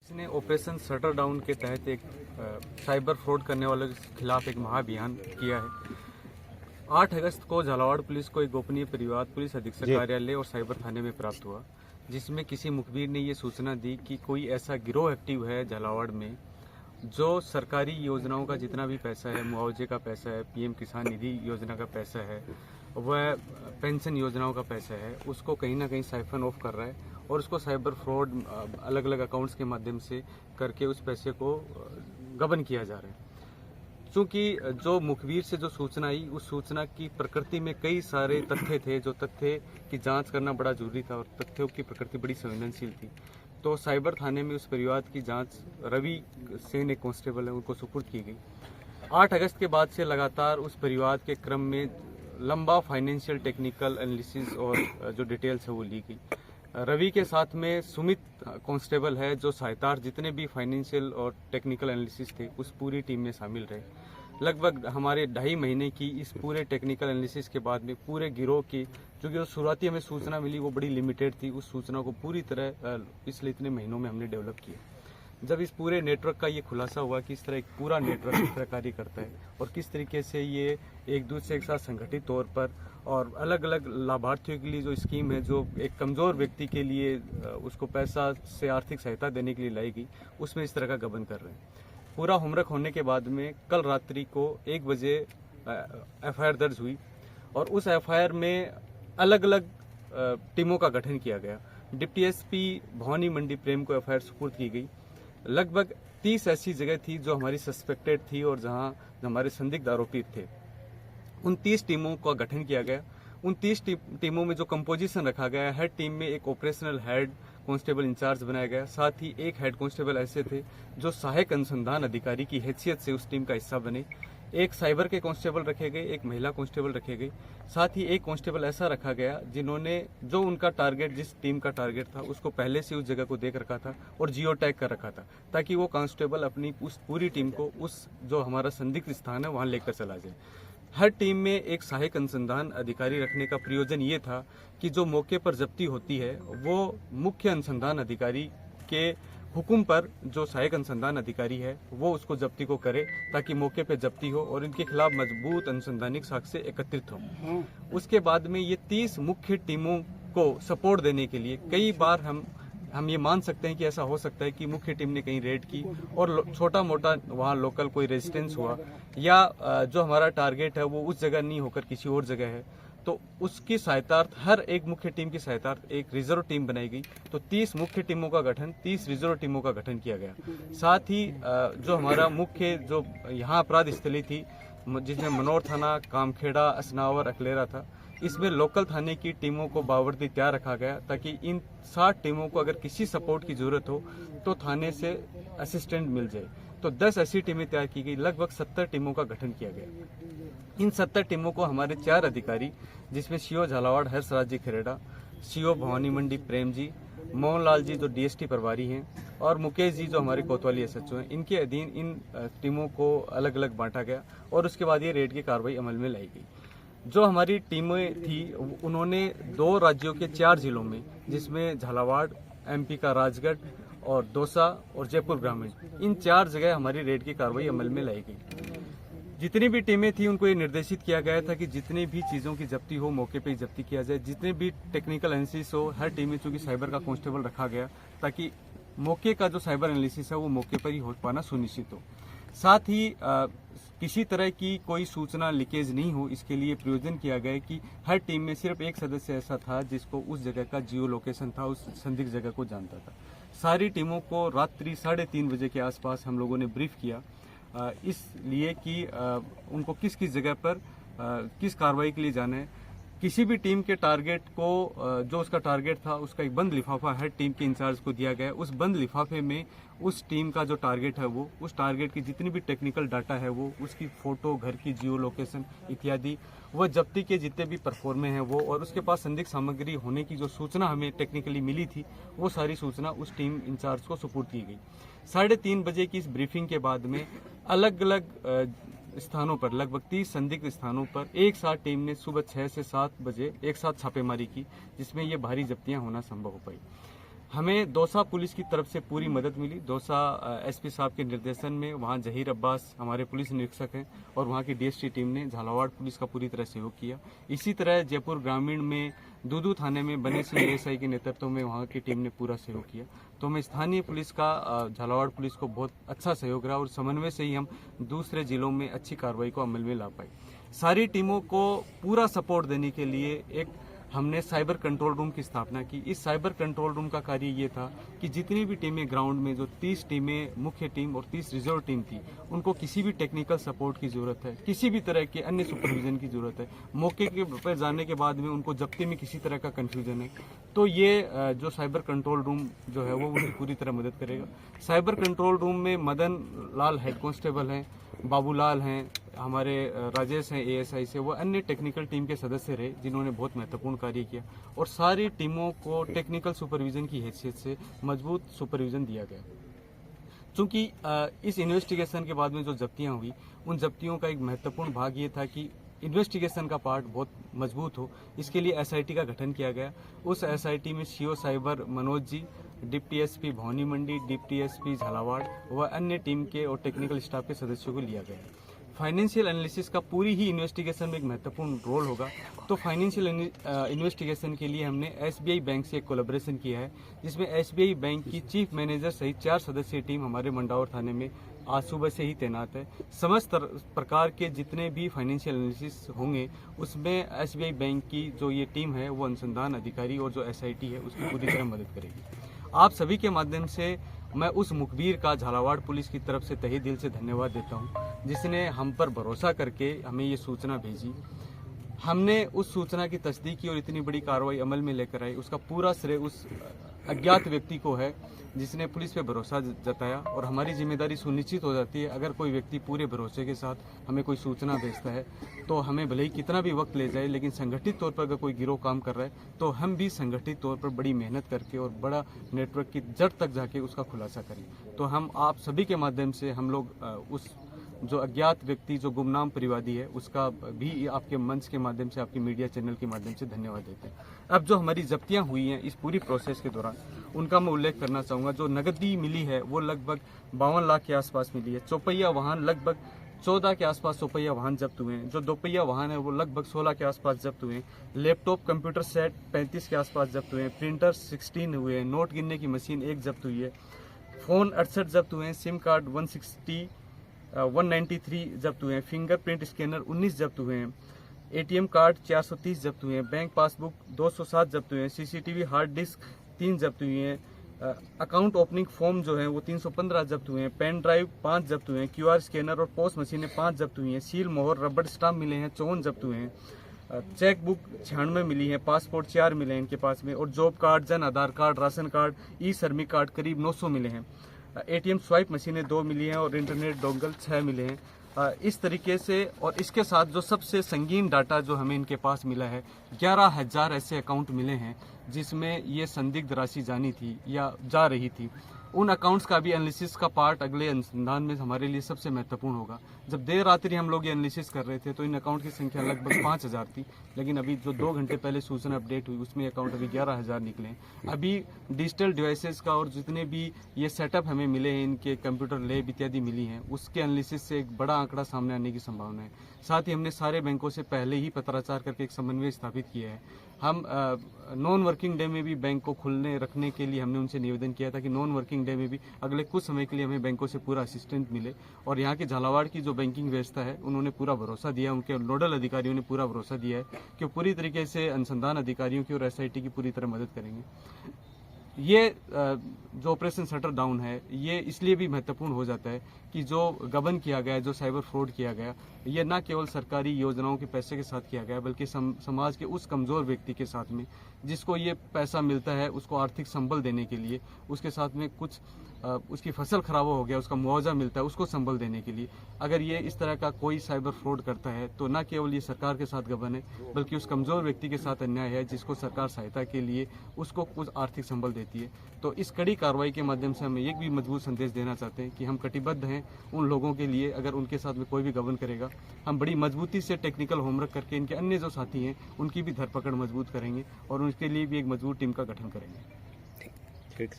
इसने operation shutter down के तहत एक साइबर फ्रॉड करने वालों के खिलाफ एक महाअभियान किया है। 8 अगस्त को झालावाड़ पुलिस को एक गोपनीय परिवार पुलिस अधीक्षक कार्यालय और साइबर थाने में प्राप्त हुआ, जिसमें किसी मुखबिर ने ये सूचना दी कि कोई ऐसा गिरोह एक्टिव है झालावाड़ में जो सरकारी योजनाओं का जितना भी पैसा है, मुआवजे का पैसा है, पीएम किसान निधि योजना का पैसा है, वह पेंशन योजनाओं का पैसा है, उसको कहीं ना कहीं साइफन ऑफ कर रहा है और उसको साइबर फ्रॉड अलग अलग अकाउंट्स के माध्यम से करके उस पैसे को गबन किया जा रहा है। क्योंकि जो मुखबिर से जो सूचना आई, उस सूचना की प्रकृति में कई सारे तथ्य थे, जो तथ्य की जांच करना बड़ा जरूरी था और तथ्यों की प्रकृति बड़ी संवेदनशील थी। तो साइबर थाने में उस परिवार की जांच रवि सेन एक कांस्टेबल है, उनको सुपुर्द की गई। 8 अगस्त के बाद से लगातार उस परिवार के क्रम में लंबा फाइनेंशियल टेक्निकल एनालिसिस और जो डिटेल्स है वो ली गई। रवि के साथ में सुमित कांस्टेबल है, जो सहायतार जितने भी फाइनेंशियल और टेक्निकल एनालिसिस थे उस पूरी टीम में शामिल रहे। लगभग हमारे 2.5 महीने की इस पूरे टेक्निकल एनालिसिस के बाद में पूरे गिरोह की जो शुरुआती हमें सूचना मिली वो बड़ी लिमिटेड थी, उस सूचना को पूरी तरह पिछले इतने महीनों में हमने डेवलप किया। जब इस पूरे नेटवर्क का ये खुलासा हुआ कि इस तरह एक पूरा नेटवर्क इस तरह कार्य करता है और किस तरीके से ये एक दूसरे के साथ संगठित तौर पर और अलग अलग लाभार्थियों के लिए जो स्कीम है, जो एक कमज़ोर व्यक्ति के लिए उसको पैसा से आर्थिक सहायता देने के लिए लाई गई, उसमें इस तरह का गबन कर रहे हैं। पूरा होमवर्क होने के बाद में कल रात्रि को 1 बजे एफआईआर दर्ज हुई और उस एफआईआर में अलग अलग टीमों का गठन किया गया। डिप्टी एसपी भवानी मंडी प्रेम को एफआईआर सुपुर्द की गई। लगभग 30 ऐसी जगह थी जो हमारी सस्पेक्टेड थी और जहां हमारे संदिग्ध आरोपी थे। उन 30 टीमों का गठन किया गया। उन 30 टीमों में जो कंपोजिशन रखा गया, हर टीम में एक ऑपरेशनल हेड कांस्टेबल इंचार्ज बनाया गया। साथ ही एक हेड कांस्टेबल ऐसे थे जो सहायक अनुसंधान अधिकारी की हैसियत से उस टीम का हिस्सा बने। एक साइबर के कांस्टेबल रखे गए, एक महिला कांस्टेबल रखे गए। साथ ही एक कांस्टेबल ऐसा रखा गया जिन्होंने जो उनका टारगेट, जिस टीम का टारगेट था, उसको पहले से उस जगह को देख रखा था और जियो टैग कर रखा था, ताकि वो कांस्टेबल अपनी उस पूरी टीम को उस जो हमारा संदिग्ध स्थान है वहां लेकर चला जाए। हर टीम में एक सहायक अनुसंधान अधिकारी रखने का प्रयोजन ये था कि जो मौके पर जब्ती होती है वो मुख्य अनुसंधान अधिकारी के हुक्म पर जो सहायक अनुसंधान अधिकारी है वो उसको जब्ती को करे, ताकि मौके पे जब्ती हो और इनके खिलाफ मजबूत अनुसंधानिक साक्ष्य एकत्रित हो। उसके बाद में ये 30 मुख्य टीमों को सपोर्ट देने के लिए कई बार हम ये मान सकते हैं कि ऐसा हो सकता है कि मुख्य टीम ने कहीं रेड की और छोटा मोटा वहाँ लोकल कोई रेजिस्टेंस हुआ या जो हमारा टारगेट है वो उस जगह नहीं होकर किसी और जगह है, तो उसकी सहायतार्थ हर एक मुख्य टीम की सहायतार्थ एक रिजर्व टीम बनाई गई। तो 30 मुख्य टीमों का गठन, 30 रिजर्व टीमों का गठन किया गया। साथ ही जो हमारा मुख्य जो यहाँ अपराध स्थली थी, जिसमें मनोर थाना, कामखेड़ा, असनावर, अकलेरा था, इसमें लोकल थाने की टीमों को बावर्दी तैयार रखा गया, ताकि इन 60 टीमों को अगर किसी सपोर्ट की जरूरत हो तो थाने से असिस्टेंट मिल जाए। तो 10 ऐसी टीमें तैयार की गई। लगभग 70 टीमों का गठन किया गया। इन 70 टीमों को हमारे 4 अधिकारी, जिसमें सीओ झालावाड़ हर्षराज जी खेरेड़ा, सीओ भवानी मंडी प्रेम जी, मोहनलाल जी जो डीएसटी प्रभारी हैं और मुकेश जी जो हमारे कोतवाली एसएचओ हैं, इनके अधीन इन टीमों को अलग अलग बांटा गया और उसके बाद ये रेड की कार्रवाई अमल में लाई गई। जो हमारी टीमें थी उन्होंने 2 राज्यों के 4 जिलों में, जिसमें झालावाड़, एमपी का राजगढ़ और दौसा और जयपुर ग्रामीण, इन 4 जगह हमारी रेड की कार्रवाई अमल में लाई गई। जितनी भी टीमें थी उनको ये निर्देशित किया गया था कि जितनी भी चीज़ों की जब्ती हो मौके पे ही जब्ती किया जाए, जितने भी टेक्निकल एनालिसिस हो, हर टीम में चूंकि साइबर का कांस्टेबल रखा गया ताकि मौके का जो साइबर एनालिसिस है वो मौके पर ही हो पाना सुनिश्चित हो। साथ ही किसी तरह की कोई सूचना लीकेज नहीं हो, इसके लिए प्रयोजन किया गया कि हर टीम में सिर्फ एक सदस्य ऐसा था जिसको उस जगह का जियो लोकेशन था, उस संदिग्ध जगह को जानता था। सारी टीमों को रात्रि 3:30 बजे के आसपास हम लोगों ने ब्रीफ किया, इसलिए कि उनको किस किस जगह पर किस कार्रवाई के लिए जाना है। किसी भी टीम के टारगेट को जो उसका टारगेट था उसका एक बंद लिफाफा हर टीम के इंचार्ज को दिया गया। उस बंद लिफाफे में उस टीम का जो टारगेट है वो, उस टारगेट की जितनी भी टेक्निकल डाटा है वो, उसकी फोटो, घर की जियो लोकेशन इत्यादि, वह जब्ती के जितने भी परफॉर्मे हैं वो, और उसके पास संदिग्ध सामग्री होने की जो सूचना हमें टेक्निकली मिली थी वो सारी सूचना उस टीम इंचार्ज को सुपुर्द की गई। 3:30 बजे की इस ब्रीफिंग के बाद में अलग अलग स्थानों पर, लगभग 30 संदिग्ध स्थानों पर एक साथ टीम ने सुबह 6 से 7 बजे एक साथ छापेमारी की, जिसमें ये भारी जब्तियां होना संभव हो पाई। हमें दौसा पुलिस की तरफ से पूरी मदद मिली। दौसा एसपी साहब के निर्देशन में वहां जहीर अब्बास हमारे पुलिस निरीक्षक हैं और वहां की डीएसटी टीम ने झालावाड़ पुलिस का पूरी तरह सहयोग किया। इसी तरह जयपुर ग्रामीण में दूदू थाने में बने सिंह एएसआई के नेतृत्व में वहां की टीम ने पूरा सहयोग किया। तो हमें स्थानीय पुलिस का झालावाड़ पुलिस को बहुत अच्छा सहयोग रहा और समन्वय से ही हम दूसरे जिलों में अच्छी कार्रवाई को अमल में ला पाए। सारी टीमों को पूरा सपोर्ट देने के लिए एक हमने साइबर कंट्रोल रूम की स्थापना की। इस साइबर कंट्रोल रूम का कार्य ये था कि जितनी भी टीमें ग्राउंड में, जो 30 टीमें मुख्य टीम और 30 रिजर्व टीम थी, उनको किसी भी टेक्निकल सपोर्ट की जरूरत है, किसी भी तरह के अन्य सुपरविजन की जरूरत है, मौके के पर जाने के बाद में उनको जब्ती में किसी तरह का कंफ्यूजन है, तो ये जो साइबर कंट्रोल रूम जो है वो उनकी पूरी तरह मदद करेगा। साइबर कंट्रोल रूम में मदन लाल हेड कांस्टेबल हैं, बाबूलाल हैं, हमारे राजेश हैं एएसआई से, वो अन्य टेक्निकल टीम के सदस्य रहे जिन्होंने बहुत महत्वपूर्ण कार्य किया और सारी टीमों को टेक्निकल सुपरविजन की हैसियत से मजबूत सुपरविजन दिया गया। चूंकि इस इन्वेस्टिगेशन के बाद में जो जब्तियां हुई, उन जब्तियों का एक महत्वपूर्ण भाग ये था कि इन्वेस्टिगेशन का पार्ट बहुत मजबूत हो, इसके लिए एसआईटी का गठन किया गया। उस एसआईटी में CO cyber Manoj ji, deputy SP Bhavani मंडी, डिप्टी एसपी झालावाड़ व अन्य टीम के और टेक्निकल स्टाफ के सदस्यों को लिया गया। फाइनेंशियल एनालिसिस का पूरी ही इन्वेस्टिगेशन में एक महत्वपूर्ण रोल होगा। तो फाइनेंशियल इन्वेस्टिगेशन के लिए हमने एसबीआई बैंक से एक कोलैबोरेशन किया है, जिसमें एसबीआई बैंक की चीफ मैनेजर सहित 4 सदस्यीय टीम हमारे मंडावर थाने में आज सुबह से ही तैनात है। समस्त प्रकार के जितने भी फाइनेंशियल एनालिसिस होंगे उसमें एसबीआई बैंक की जो ये टीम है वो अनुसंधान अधिकारी और जो एसआईटी है उसकी पूरी तरह मदद करेगी। आप सभी के माध्यम से मैं उस मुखबिर का झालावाड़ पुलिस की तरफ से तहे दिल से धन्यवाद देता हूं, जिसने हम पर भरोसा करके हमें ये सूचना भेजी। हमने उस सूचना की तस्दीक की और इतनी बड़ी कार्रवाई अमल में लेकर आई। उसका पूरा श्रेय उस अज्ञात व्यक्ति को है जिसने पुलिस पे भरोसा जताया और हमारी जिम्मेदारी सुनिश्चित हो जाती है। अगर कोई व्यक्ति पूरे भरोसे के साथ हमें कोई सूचना भेजता है तो हमें भले ही कितना भी वक्त ले जाए, लेकिन संगठित तौर पर अगर कोई गिरोह काम कर रहा है तो हम भी संगठित तौर पर बड़ी मेहनत करके और बड़ा नेटवर्क की जड़ तक जाके उसका खुलासा करें। तो हम आप सभी के माध्यम से हम लोग उस जो अज्ञात व्यक्ति, जो गुमनाम परिवादी है, उसका भी आपके मंच के माध्यम से, आपके मीडिया चैनल के माध्यम से धन्यवाद देते हैं। अब जो हमारी जब्तियां हुई हैं इस पूरी प्रोसेस के दौरान, उनका मैं उल्लेख करना चाहूँगा। जो नकदी मिली है वो लगभग 52 लाख के आसपास मिली है। चौपहिया वाहन लगभग 14 के आसपास चौपहिया वाहन जब्त हुए हैं। जो दोपहिया वाहन है वो लगभग 16 के आसपास जब्त हुए हैं। लैपटॉप कंप्यूटर सेट 35 के आसपास जब्त हुए हैं। प्रिंटर 16 हुए हैं। नोट गिनने की मशीन 1 जब्त हुई है। फ़ोन 68 जब्त हुए हैं। सिम कार्ड 193 जब्त हुए हैं। फिंगरप्रिंट स्कैनर 19 जब्त हुए हैं। एटीएम कार्ड 430 जब्त हुए हैं। बैंक पासबुक 207 जब्त हुए हैं। सीसीटीवी हार्ड डिस्क 3 जब्त हुई हैं। अकाउंट ओपनिंग फॉर्म जो है वो 315 जब्त हुए हैं। पेन ड्राइव 5 जब्त हुए हैं। क्यूआर स्कैनर और पोस्ट मशीनें 5 जब्त हुई हैं। सील, मोहर, रबड़ स्टाम्प मिले हैं 54 जब्त हुए हैं। चेक बुक 96 मिली है। पासपोर्ट 4 मिले हैं इनके पास में। और job card, Jan Aadhaar card, ration card, ई श्रमिक कार्ड करीब 900 मिले हैं। एटीएम स्वाइप मशीनें 2 मिली हैं और इंटरनेट डोंगल 6 मिले हैं। इस तरीके से, और इसके साथ जो सबसे संगीन डाटा जो हमें इनके पास मिला है, 11,000 ऐसे अकाउंट मिले हैं जिसमें ये संदिग्ध राशि जानी थी या जा रही थी। उन अकाउंट्स का भी एनालिसिस का पार्ट अगले अनुसंधान में हमारे लिए सबसे महत्वपूर्ण होगा। जब देर रात्रि हम लोग ये एनालिसिस कर रहे थे तो इन अकाउंट की संख्या लगभग 5,000 थी, लेकिन अभी जो 2 घंटे पहले सूचना अपडेट हुई उसमें अकाउंट अभी 11,000 निकले हैं। अभी डिजिटल डिवाइसेस का और जितने भी ये सेटअप हमें मिले हैं, इनके कंप्यूटर लैब इत्यादि मिली हैं, उसके एनालिसिस से एक बड़ा आंकड़ा सामने आने की संभावना है। साथ ही हमने सारे बैंकों से पहले ही पत्राचार करके एक समन्वय स्थापित किया है। हम नॉन वर्किंग डे में भी बैंक को खुलने रखने के लिए हमने उनसे निवेदन किया था कि नॉन वर्किंग डे में भी अगले कुछ समय के लिए हमें बैंकों से पूरा असिस्टेंट मिले। और यहाँ के झालावाड़ की जो बैंकिंग व्यवस्था है उन्होंने पूरा भरोसा दिया, उनके नोडल अधिकारियों ने पूरा भरोसा दिया है कि वो पूरी तरीके से अनुसंधान अधिकारियों की और एसआईटी की पूरी तरह मदद करेंगे। ये जो ऑपरेशन शटर डाउन है ये इसलिए भी महत्वपूर्ण हो जाता है कि जो गबन किया गया, जो साइबर फ्रॉड किया गया, ये न केवल सरकारी योजनाओं के पैसे के साथ किया गया बल्कि समाज के उस कमज़ोर व्यक्ति के साथ में जिसको ये पैसा मिलता है, उसको आर्थिक संबल देने के लिए, उसके साथ में कुछ उसकी फसल खराब हो गया, उसका मुआवजा मिलता है, उसको संबल देने के लिए अगर ये इस तरह का कोई साइबर फ्रॉड करता है तो न केवल ये सरकार के साथ गबन है बल्कि उस कमज़ोर व्यक्ति के साथ अन्याय है जिसको सरकार सहायता के लिए उसको कुछ आर्थिक संबल देती है। तो इस कड़ी कार्रवाई के माध्यम से हम एक भी मजबूत संदेश देना चाहते हैं कि हम कटिबद्ध हैं उन लोगों के लिए। अगर उनके साथ में कोई भी गबन करेगा, हम बड़ी मजबूती से टेक्निकल होमवर्क करके इनके अन्य जो साथी हैं उनकी भी धरपकड़ मजबूत करेंगे और उनके लिए भी एक मजबूत टीम का गठन करेंगे। ठीक